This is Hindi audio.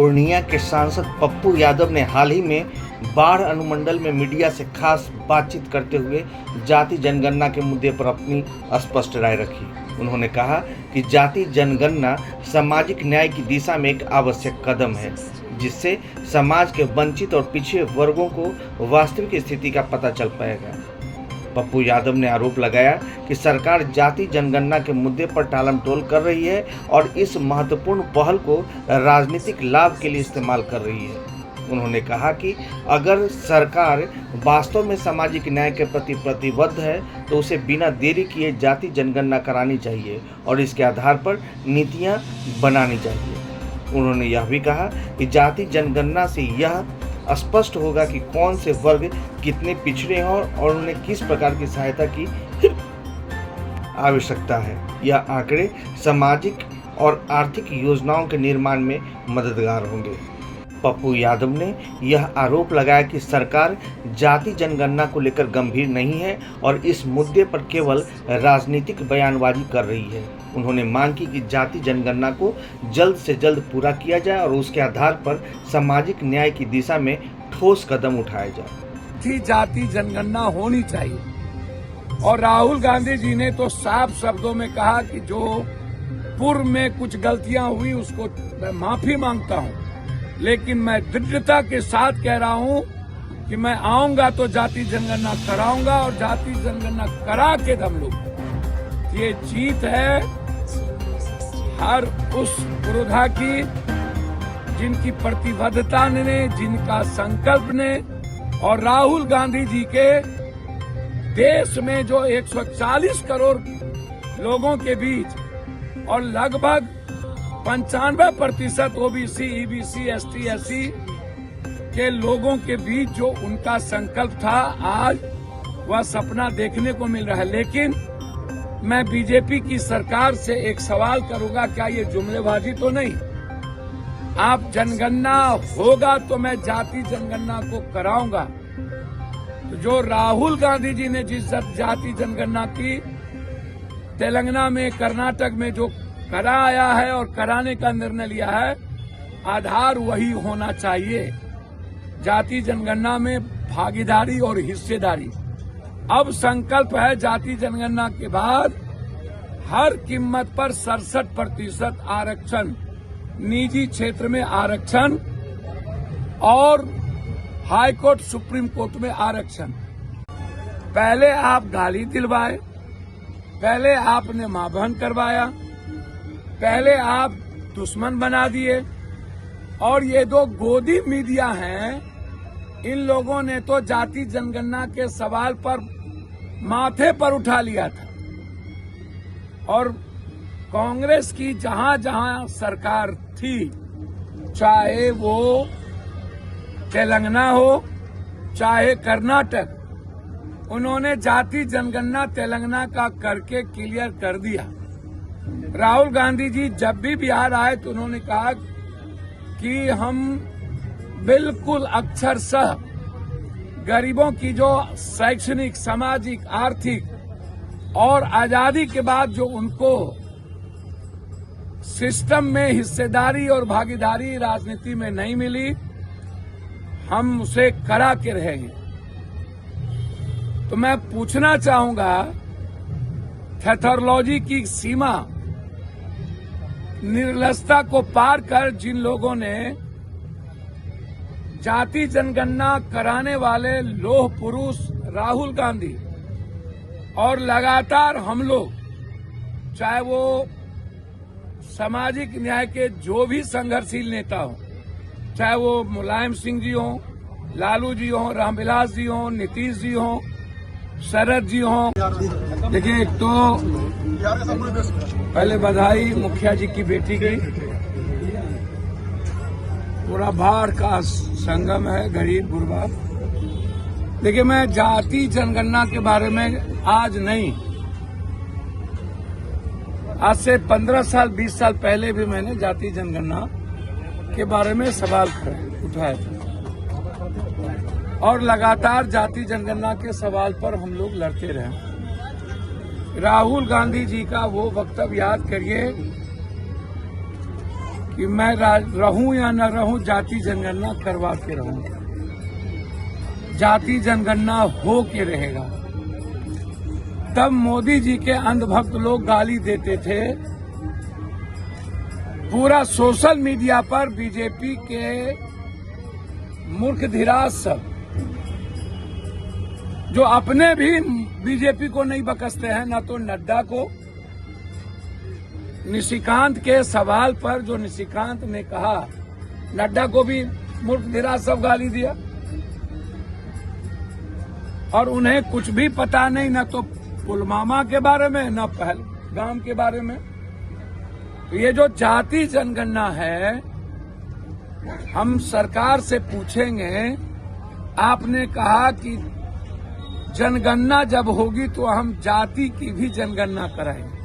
पूर्णिया के सांसद पप्पू यादव ने हाल ही में बाढ़ अनुमंडल में मीडिया से खास बातचीत करते हुए जाति जनगणना के मुद्दे पर अपनी स्पष्ट राय रखी। उन्होंने कहा कि जाति जनगणना सामाजिक न्याय की दिशा में एक आवश्यक कदम है, जिससे समाज के वंचित और पिछड़े वर्गों को वास्तविक स्थिति का पता चल पाएगा। पप्पू यादव ने आरोप लगाया कि सरकार जाति जनगणना के मुद्दे पर टालमटोल कर रही है और इस महत्वपूर्ण पहल को राजनीतिक लाभ के लिए इस्तेमाल कर रही है। उन्होंने कहा कि अगर सरकार वास्तव में सामाजिक न्याय के प्रति प्रतिबद्ध है तो उसे बिना देरी किए जाति जनगणना करानी चाहिए और इसके आधार पर नीतियां बनानी चाहिए। उन्होंने यह भी कहा कि जाति जनगणना से यह स्पष्ट होगा कि कौन से वर्ग कितने पिछड़े हैं और उन्हें किस प्रकार की सहायता की आवश्यकता है। यह आंकड़े सामाजिक और आर्थिक योजनाओं के निर्माण में मददगार होंगे। पप्पू यादव ने यह आरोप लगाया कि सरकार जाति जनगणना को लेकर गंभीर नहीं है और इस मुद्दे पर केवल राजनीतिक बयानबाजी कर रही है। उन्होंने मांग की कि जाति जनगणना को जल्द से जल्द पूरा किया जाए और उसके आधार पर सामाजिक न्याय की दिशा में ठोस कदम उठाया जाए। जाति जनगणना होनी चाहिए और राहुल गांधी जी ने तो साफ शब्दों में कहा कि जो पूर्व में कुछ गलतियां हुई उसको मैं माफी मांगता हूं, लेकिन मैं दृढ़ता के साथ कह रहा हूं कि मैं आऊंगा तो जाति जनगणना कराऊंगा और जाति जनगणना करा के हम लोग ये जीत है हर उस पुरोधा की जिनकी प्रतिबद्धता ने, जिनका संकल्प ने और राहुल गांधी जी के देश में जो 140 करोड़ लोगों के बीच और लगभग 95% ओबीसी, ईबीसी, एसटी, एससी के लोगों के बीच जो उनका संकल्प था, आज वह सपना देखने को मिल रहा है। लेकिन मैं बीजेपी की सरकार से एक सवाल करूंगा, क्या ये जुमलेबाजी तो नहीं? आप जनगणना होगा तो मैं जाति जनगणना को कराऊंगा। तो जो राहुल गांधी जी ने जिस जाति जनगणना की तेलंगाना में, कर्नाटक में जो कराया है और कराने का निर्णय लिया है, आधार वही होना चाहिए। जाति जनगणना में भागीदारी और हिस्सेदारी। अब संकल्प है जाति जनगणना के बाद हर कीमत पर 67% आरक्षण, निजी क्षेत्र में आरक्षण और हाई कोर्ट, सुप्रीम कोर्ट में आरक्षण। पहले आप गाली दिलवाए, पहले आपने मां बहन करवाया, पहले आप दुश्मन बना दिए और ये दो गोदी मीडिया हैं, इन लोगों ने तो जाति जनगणना के सवाल पर माथे पर उठा लिया था। और कांग्रेस की जहां जहां सरकार थी, चाहे वो तेलंगाना हो चाहे कर्नाटक, उन्होंने जाति जनगणना तेलंगाना का करके क्लियर कर दिया। राहुल गांधी जी जब भी बिहार आए तो उन्होंने कहा कि हम बिल्कुल अक्षरशः गरीबों की जो शैक्षणिक, सामाजिक, आर्थिक और आजादी के बाद जो उनको सिस्टम में हिस्सेदारी और भागीदारी राजनीति में नहीं मिली, हम उसे करा के रहेंगे। तो मैं पूछना चाहूंगा, पैथोलॉजी की सीमा, निर्लजता को पार कर जिन लोगों ने जाति जनगणना कराने वाले लोह पुरुष राहुल गांधी और लगातार हम लोग, चाहे वो सामाजिक न्याय के जो भी संघर्षशील नेता हो, चाहे वो मुलायम सिंह जी हो, लालू जी हो, रामविलास जी हो, नीतीश जी हो, शरद जी हो। देखिए, एक तो पहले बधाई मुखिया जी की बेटी की। पूरा बाढ़ का संगम है, गरीब गुरबा। देखिए, मैं जाति जनगणना के बारे में आज नहीं, आज से 15 साल 20 साल पहले भी मैंने जाति जनगणना के बारे में सवाल उठाए थे और लगातार जाति जनगणना के सवाल पर हम लोग लड़ते रहे। राहुल गांधी जी का वो वक्तव्य याद करिए कि मैं रहूं या न रहूं, जाति जनगणना करवा के रहूंगा। जाति जनगणना हो के रहेगा। तब मोदी जी के अंधभक्त लोग गाली देते थे। पूरा सोशल मीडिया पर बीजेपी के मूर्खधिराज सब, जो अपने भी बीजेपी को नहीं बकसते हैं, ना तो नड्डा को। निशिकांत के सवाल पर जो निशिकांत ने कहा, नड्डा को भी मूर्खधिराज सब गाली दिया, और उन्हें कुछ भी पता नहीं, न तो पुलवामा के बारे में, न पहलगाम के बारे में। ये जो जाति जनगणना है, हम सरकार से पूछेंगे, आपने कहा कि जनगणना जब होगी तो हम जाति की भी जनगणना कराएंगे।